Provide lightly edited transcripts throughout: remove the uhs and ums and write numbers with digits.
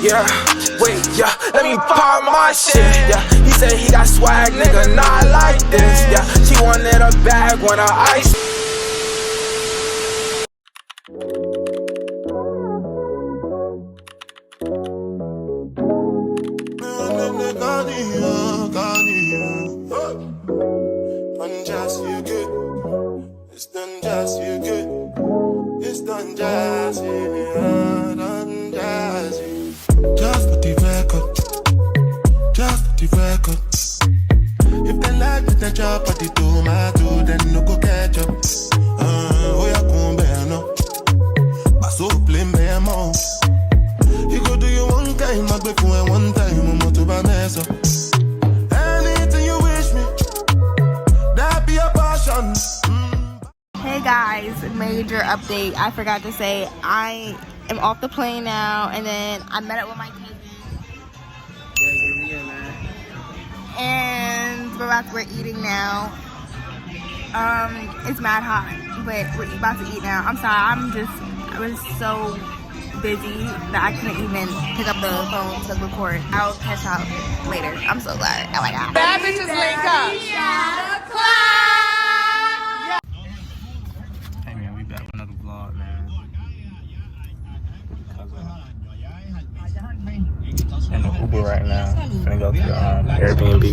Yeah, wait, yeah, let me pop my shit. Yeah, he said he got swag, nigga, not like this. Yeah, she wanted a bag when her ice. Unjust, you good. It's done just, you good. It's done just, yeah, done just. Just for the record. Just for the record. If they like me, then chop at the tomato, then no go catch up. Oh, yeah, come bear no. But so blame me more. You go do your one time, I go for one time, I'm to buy mess up. Anything you wish me, that be a passion. Hey guys, major update. I forgot to say I am off the plane now, and then I met up with my cousin. And we're eating now. It's mad hot, but we're about to eat now. I'm sorry, I was so busy that I couldn't even pick up the phone to record. I'll catch y'all later. I'm so glad. Oh my god. Bad bitches link up. Hey man, we back with another vlog, man. In the Uber right now. Finna go to Airbnb.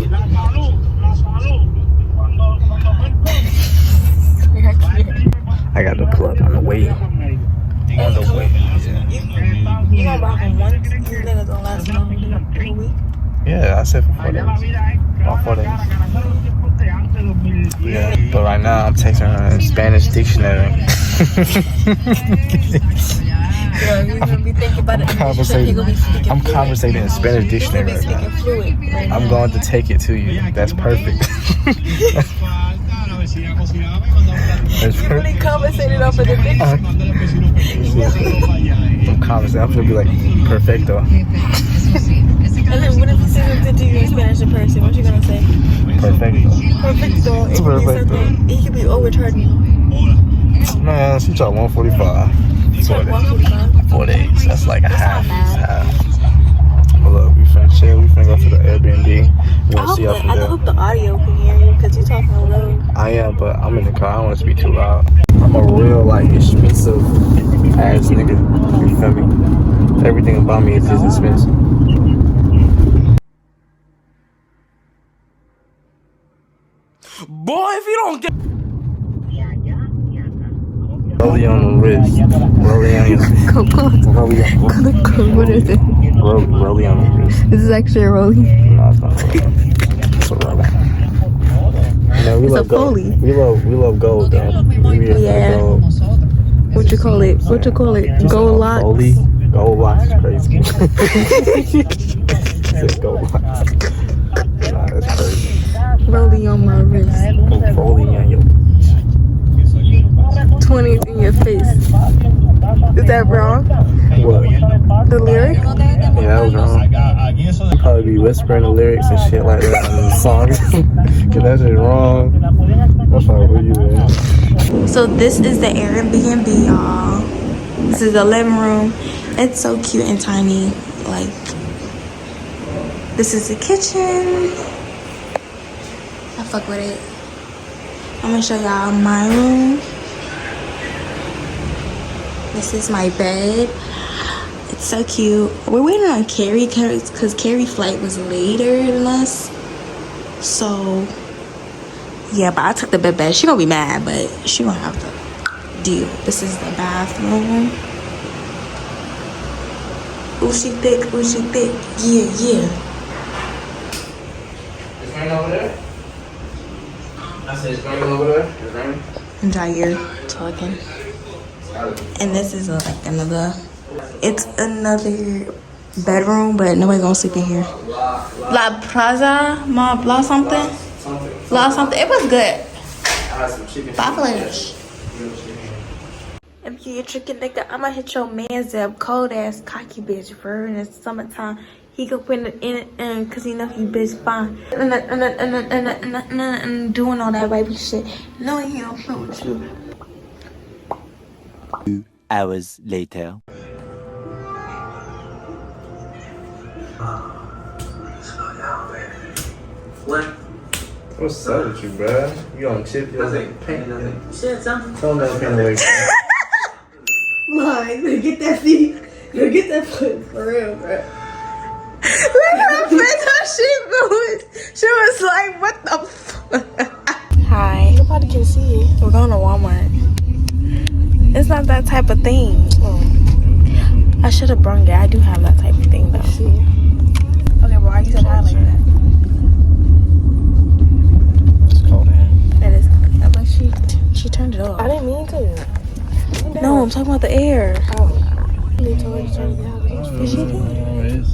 I got the plug on the way. On the way. Yeah. You gonna rock on one? You niggas gonna last a week? Yeah, I said for 4 days. About 4 days. Yeah, but right now I'm texting her in Spanish dictionary. I'm conversating in Spanish dictionary right now. I'm going to take it to you. That's perfect. That's really conversated over the dictionary. I'm conversating. I'm gonna be like, perfecto. And then what if you say something to you in Spanish in person? What you gonna say? Perfecto. Perfecto. It could be something. It could be overcharging. Man, she charged 145. 4 days. That's like a half. Well, look, we finna chill. We finna go to the Airbnb. I hope the audio can hear you because you're talking low. I am, but I'm in the car. I don't want it to be too loud. I'm a real, like, expensive ass nigga. You feel me? Everything about me is just expensive. Boy, if you don't get. Rollie on the wrist. Rollie on your wrist. What is it? Rollie on the wrist. This is actually a rollie. No, it's not a rollie. It's a rollie. Man, we love gold. We love gold, though. Yeah. Gold. What you call it? Gold locks. Gold locks is crazy. Gold locks. Nah, that's crazy. Rollie on my wrist. Rollie on your 20s in your face. Is that wrong? what? The lyric? Yeah, that was wrong. You'd probably be whispering the lyrics and shit like that in the songs. Cause that shit wrong. That's how you is. So this is the Airbnb, y'all. This is the living room. It's so cute and tiny. Like, this is the kitchen. I fuck with it. I'm gonna show y'all my room. This is my bed. It's so cute. We're waiting on Carrie because Carrie's flight was later than us. So, yeah, but I took the bed. She gonna be mad, but she gonna have to deal. This is the bathroom. Ooh, she thick. Ooh, she thick. Yeah, yeah. Is rain over there? I said, is rain over there? Is rain? I'm tired talking. And this is like another. It's another bedroom, but nobody gonna sleep in here. La Plaza, blah something. Blah something. It was good. I had some chicken. Buffalo. If you a chicken nigga, I'ma hit your man's up. Cold ass cocky bitch. For in the summertime, he go put it in cause he know he bitch fine. And doing all that baby shit. No, he don't fuck with you. 2 hours later. What? What's up with you, bruh? You on chip your paint? Shit, something. Tell them that paint away. Mine, gonna get that feet. Gonna get that foot for real, bro. She was like, what the fuck? Hi. Nobody can see it. We're going to Walmart. It's not that type of thing. I should have brung it. I do have that type of thing though. Okay, well, why you said hi like that? It's cold in. It is. Like she turned it off. I didn't mean to. No, I'm talking about the air. Oh. They told her to turn it down. Did she do it?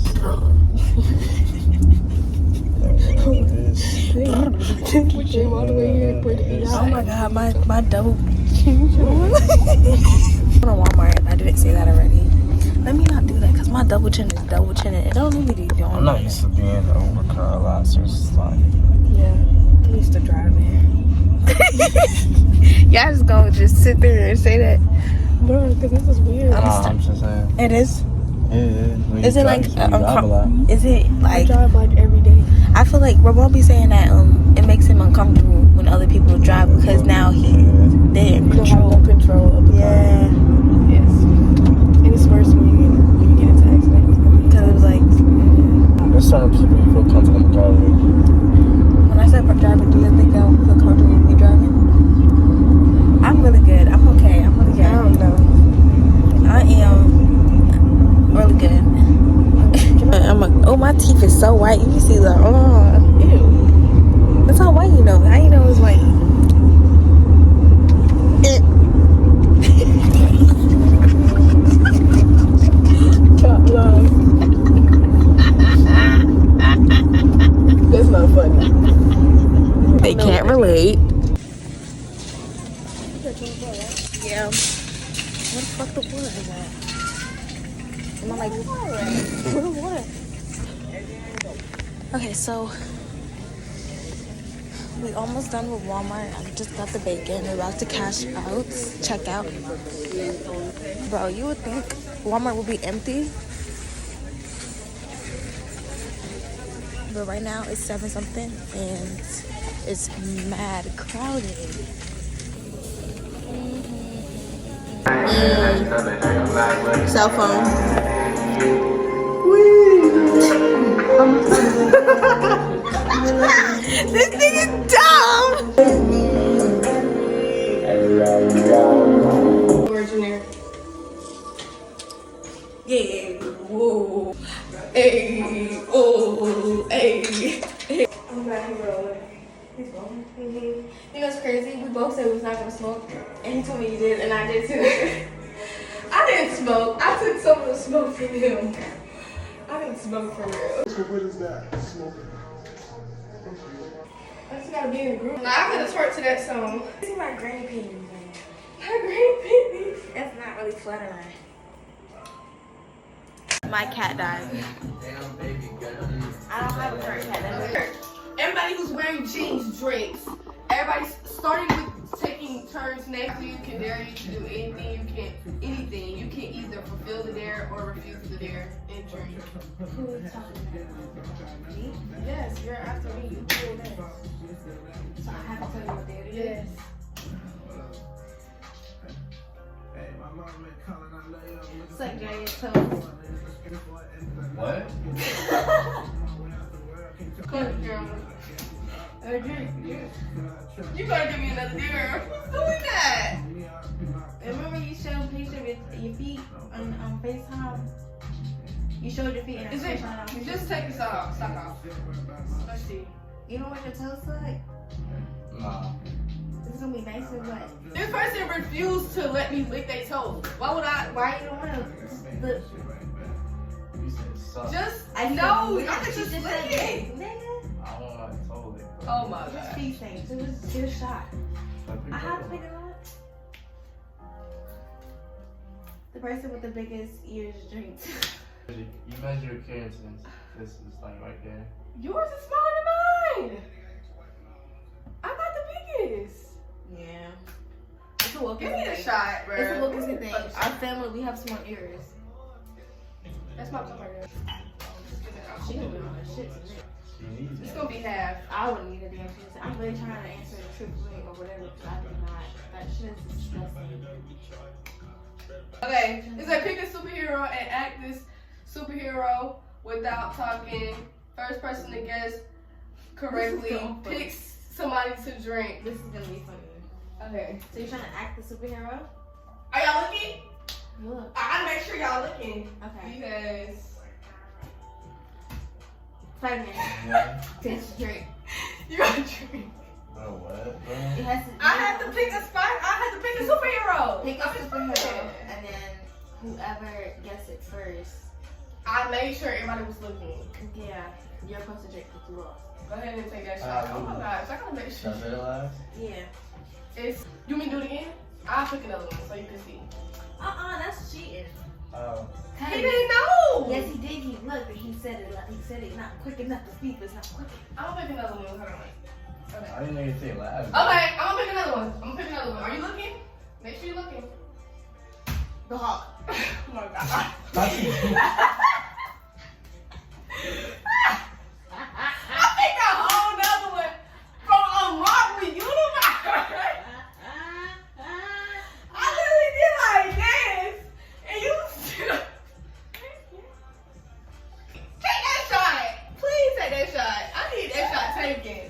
We came all the way here and put it Oh my god, my double chin. Go to Walmart if I didn't say that already. Let me not do that because my double chin is double chinning. It don't need to be doing I'm not used to being over car a lot, so it's just like. Yeah. I used to drive it. Y'all just gonna just sit there and say that. Bro, because this is weird. I'm just saying. It is. Yeah. Is it like is it I like drive like every day. I feel like Ramon be saying that it makes him uncomfortable when other people drive because now they're in You don't have control. no control of the car. Yeah, Yes. And it's worse when you get into accidents. because it was like There's certain people you feel comfortable in the car with. when I said driving, do you think I feel comfortable with me driving? I'm really good. I'm okay. I'm really good. I don't know. I am really good. I'm like, oh, my teeth is so white. You can see the Ew. That's how white you know. How you know it's white? Top love. That's not funny. They can't relate. Yeah. What the fuck the water is at? Am I like where the water? Okay, so we almost done with Walmart. I just got the bacon. We're about to check out. Bro, you would think Walmart would be empty. But right now it's 7 something and it's mad crowded. Cell phone. This thing is dumb. Yeah. Whoa. Hey. Oh. Hey. I'm back here rolling. He's rolling. You know what's crazy? We both said we was not gonna smoke, and he told me you did, and I did too. I didn't smoke. I took some of the smoke from him. I didn't smoke for real. So what is that? Smoking. I just gotta be in a group. Now I could have twerked to that song. See my granny panties, man. My granny panties. That's not really flattering. My cat died. I don't have a current cat. Everybody who's wearing jeans drinks. Everybody's starting with taking turns next to you can dare you to do anything. You can anything. You can either fulfill the dare or refuse the dare and drink. Who are you talking about? Me? Yes, you're after me. You do it next. So I have to tell you what day it is? Yes. It's like giant toes. What? A drink. You gotta give me another dare. Who's doing that? Remember you showed a picture with your feet on FaceTime? You showed your feet and Is it? Just take your sock off. Let's see. You know what your toes look like? Nah. This is gonna be nice and wet. This person refused to let me lick their toes. Why would I? Why you don't wanna look? You said suck. Just I no, said, I could just lick it. Nigga. I want my toe licked. Oh my Just god. feet things. It was a shot. I have to pick it up. The person with the biggest ears drinks. You measure your keratin. This is like right there. Yours is smaller than mine. I got the biggest. Yeah. It's a Wilkinson Give me the thing. shot, bro. It's a Wilkinson thing. Our family, we have small ears. That's my part. I She gonna be on her shit tonight. It's gonna be half. I wouldn't need a damn shit. I'm really trying to answer the AAA or whatever, because I did not. That shit is disgusting. Okay, it's like pick a superhero and act this superhero without talking. First person to guess correctly picks somebody to drink. This is gonna be funny. Okay. So you're trying to act the superhero? Are y'all looking? Look. I gotta make sure y'all looking. Okay. Because 5 minutes. just drink. You gotta drink. Bro, what, bro? It has to. I have to pick a spot. I have to pick a superhero. Pick a superhero, and then whoever gets it first. I made sure everybody was looking. Yeah, you're supposed to drink the two off. Go ahead and take that shot. Oh my gosh, I gotta make sure. Should I say it last? Yeah. It's. You want me to do it again? I'll pick another one so you can see. That's cheating. He didn't know. Yes, he did. He looked, but he said it. He said it not quick enough to speak. It's not quick. I'm gonna pick another one. Hold on. Okay. I didn't know you say it last. Okay, I'm gonna pick another one. Are you looking? Make sure you're looking. The Hawk. Oh my god. I picked a whole nother one from a Marvel universe. I literally did like this, and you take that shot. Please take that shot. I need that shot taken.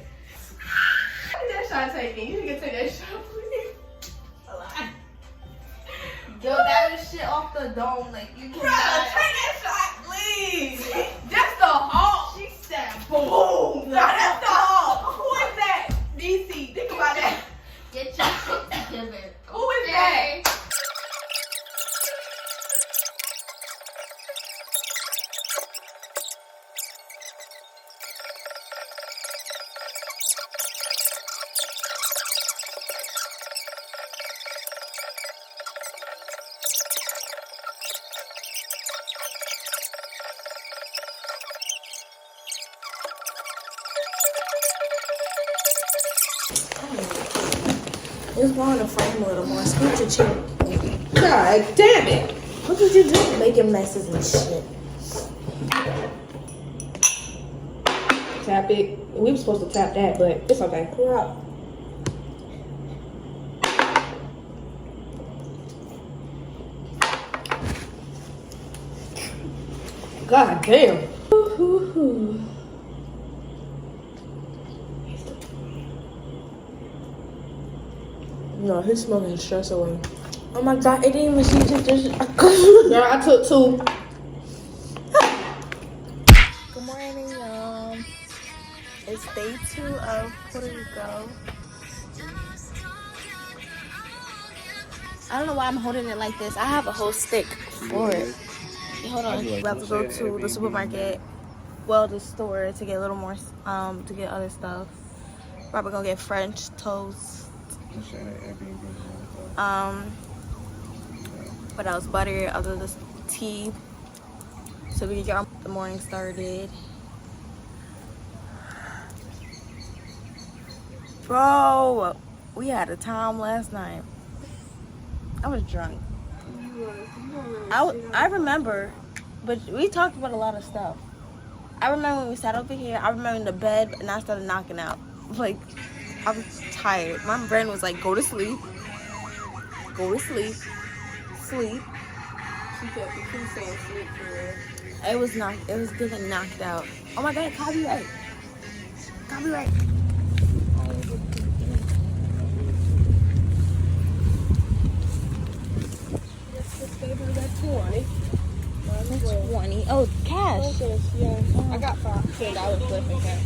I need that shot taken. You can take that shot, please. Yo, that was shit off the dome. Like, you Bruh, cannot. take that shot, please. That's the Hulk. She said, boom. Nah, that's the Hulk. Who is that? DC. Think about that. Get your shit together. Who is that? Just go in the frame a little more. Scoot your chin. God damn it. What did you do? Making messes and shit. Tap it. We were supposed to tap that, but it's okay. We're up. God damn. No, he's smoking stress away. Oh my god, it didn't even seem to just. Girl, I took 2. Good morning, y'all. It's day 2 of Puerto Rico. I don't know why I'm holding it like this. I have a whole stick for it. Hold on. We have to go to the supermarket, well, the store, to get a little more, to get other stuff. Probably gonna get French toast. What else? Butter, other this tea, so we can get the morning started. Bro, we had a time last night. I was drunk. I remember, but we talked about a lot of stuff. I remember when we sat over here. I remember in the bed, and I started knocking out. Like, I was tired. My brain was like, go to sleep. Go to sleep. Sleep. She said she keeps saying sleep for real. It was getting knocked out. Oh my god, copyright. Copyright. That's 20. Oh, cash. I got $10 left in cash.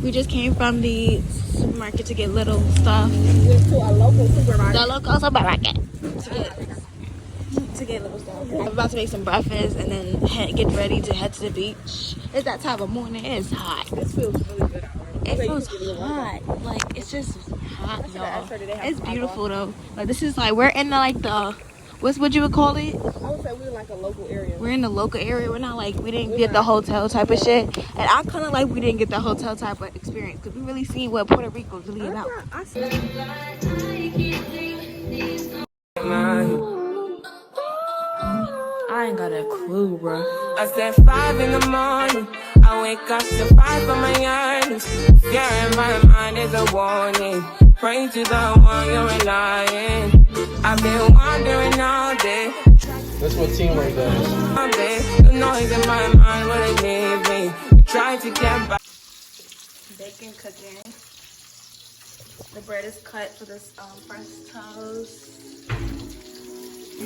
We just came from the supermarket to get little stuff. We went to a local supermarket. The local supermarket. To get little stuff. I'm about to make some breakfast and then get ready to head to the beach. It's that time of morning. It's hot. This feels really good. It feels hot. Like, it's just hot, y'all. It's beautiful, though. Like, this is like, we're in the, like, the, what you would call it? I would say we're in like a local area. We're in the local area. We're not like, we didn't get the hotel type of shit. And I kind of like we didn't get the hotel type of experience because we really seen what Puerto Rico is really about. I I ain't got a clue, bro. I said 5 in the morning. I wake up to 5 for my earnings. Fear in my mind is a warning. Pray to the one you're relying. I've been wandering all day. That's what teamwork does. All day. The noise in my mind wouldn't leave me. Try to get back. Bacon cooking. The bread is cut for this fresh toast.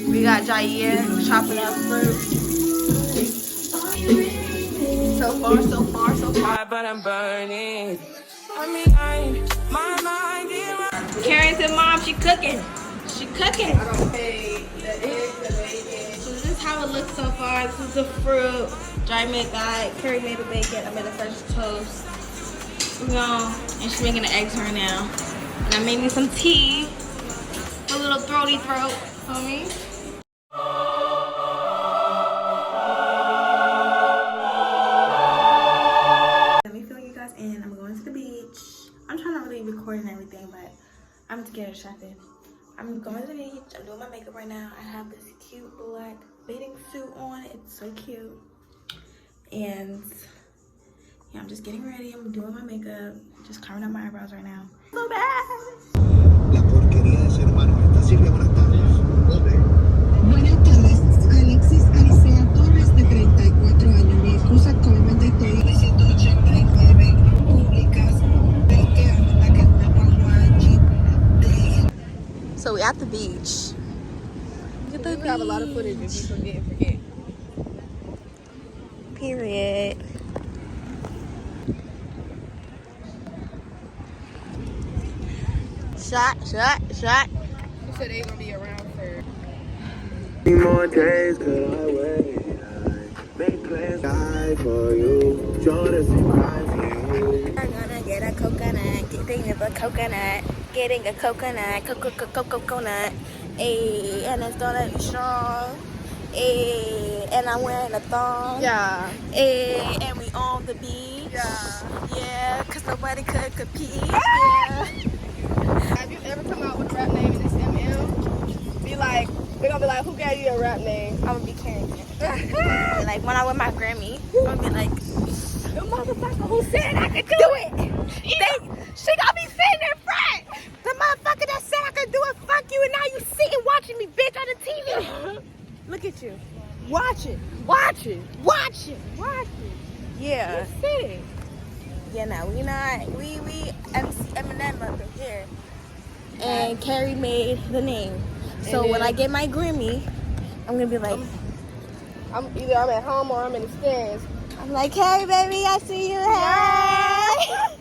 We got Jair chopping up fruit. So far. But I'm burning. My mind is Karen said, "Mom, she cooking. She cooking." I don't pay the eggs, the bacon. So this is how it looks so far. This is the fruit. Jai made that. Carrie made the bacon. I made the fresh toast. And she's making the eggs right now. And I made me some tea. A little throaty throat, homie. Let me fill you guys in. I'm going to the beach. I'm trying to really record and everything, but I'm getting distracted. I'm going to the beach. I'm doing my makeup right now. I have this cute black bathing suit on. It's so cute. And yeah, I'm just getting ready. I'm doing my makeup. Just covering up my eyebrows right now. So bad. La porquería de ser humano. Silvia, buenas tardes. Buenas tardes. Alexis Alicea Torres, de 34 años. Mi esposa actualmente está en 189 públicas. 20 años, la que una guagua Jeep de... So we at the beach. Look at the We have a lot of footage if you forget. Period. Shot. You said they gonna be around for. More days could I wait? Make plans die for you. Join us and cry for you. I'm gonna get a coconut. Getting a coconut. Getting a coconut. Coconut. Ayy, and it's gonna be strong. Ayy, and I'm wearing a thong. Yeah. Ayy, and we on the beach. Yeah, cause nobody could compete. Yeah. Have you ever come out with a rap name and it's MM? Be like, they're gonna be like, who gave you a rap name? I'm gonna be carrying it. Like when I win my Grammy, I'm gonna be like, The motherfucker who said I could do it. She gonna be sitting in front. the motherfucker that said I could do it, fuck you, and now you sitting watching me, bitch, on the TV. Look at you. Watch it. Yeah. Sitting. Yeah, no, we Eminem up in here. And Carrie made the name. So And when then- I get my Grammy, I'm gonna be like, I'm at home or I'm in the stands. I'm like, Carrie, baby, I see you. Hey.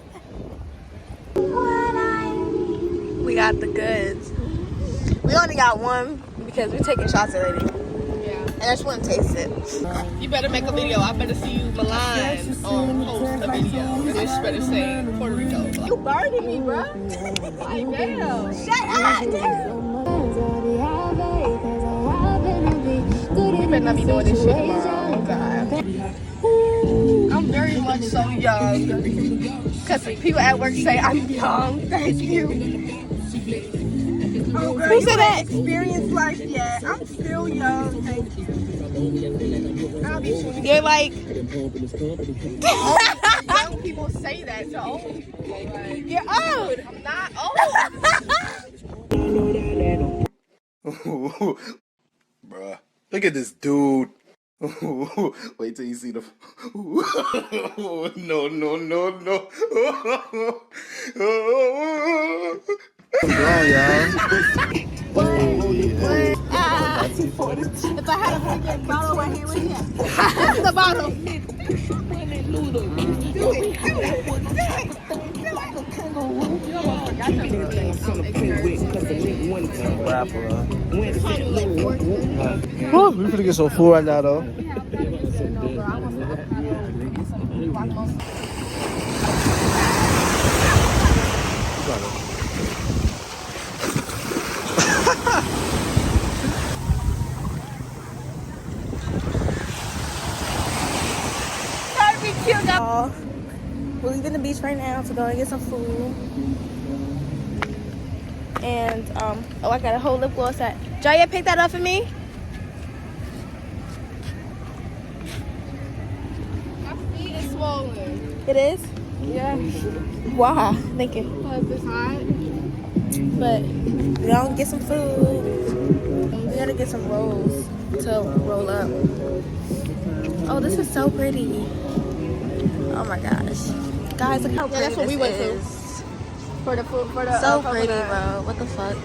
We got the goods. We only got one because we're taking shots already. Yeah. And I just want to taste it. You better make a video. I better see you malign on post a video. And then you better say Puerto Rico. You burning me, bro. Like, damn. Shut up, dude. You better not be doing this shit tomorrow. Oh, God. I'm very much so young. Because people at work say I'm young. Thank you. Oh, girl, Who said that? Experienced life yet. I'm still young. Thank you. I'll be sure. You're like, Young people say that to old people. Like, you're old. I'm not old. Bruh. Look at this dude. Wait till you see the. No. I'm wrong, y'all. If I had a freaking bottle right here, where's it? The bottle. Woo, we finna get some food right now, though. We're leaving the beach right now to go and get some food. And oh, I got a whole lip gloss set. Jaya, pick that up for me. It is? Yeah. Why? Thank you. Because it's hot. But we gonna get some food. We gotta get some rolls to roll up. Oh, this is so pretty. Oh my gosh. Guys, look how pretty that's what this we went to. is. For the food, for the So pretty, coconut. bro. What the fuck?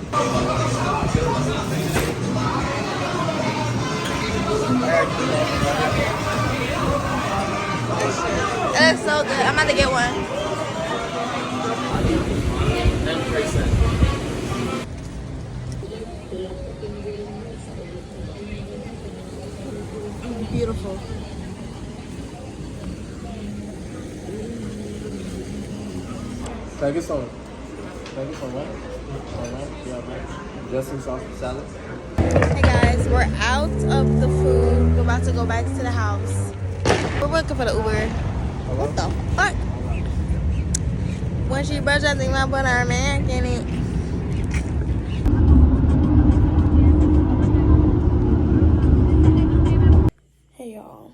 It's so good. I'm about to get one. Beautiful. Can I get some what? Yeah, dressing sauce and salad. Hey guys, we're out of the food. We're about to go back to the house. We're looking for the Uber. What the fuck? When she brush, I think my butter, man. Can't eat. Hey y'all,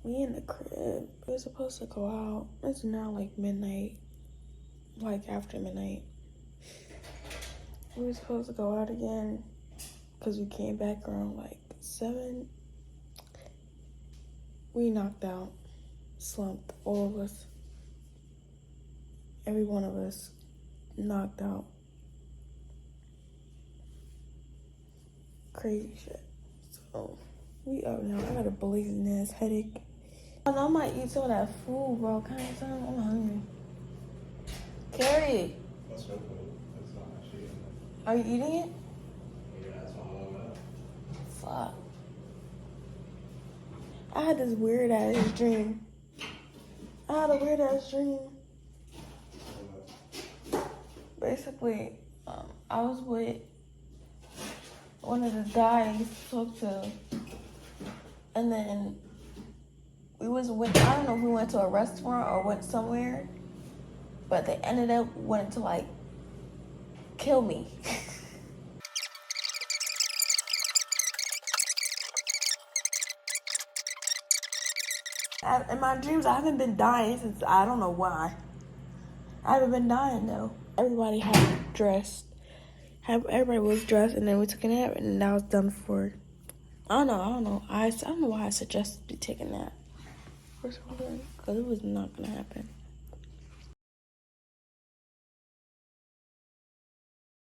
we in the crib. We're supposed to go out. It's now like midnight, like after midnight. We were supposed to go out again because we came back around like 7. We knocked out, slumped, all of us. Every one of us knocked out. Crazy shit. So we up now. I got a blazing ass headache. I might eat some of that food, bro. Kind of time. I'm hungry. Carrie. That's your food. That's not my shit. Are you eating it? Yeah, that's my mom. Fuck. I had this weird ass dream. Basically, I was with one of the guys I used to talk to, and then I don't know if we went to a restaurant or went somewhere, but they ended up wanting to like kill me. In my dreams, I haven't been dying since I don't know why. I haven't been dying though. Everybody had dressed. Everybody was dressed, and then we took a nap, and that was done for. I don't know. I don't know why I suggested you take a nap. Because it was not gonna happen.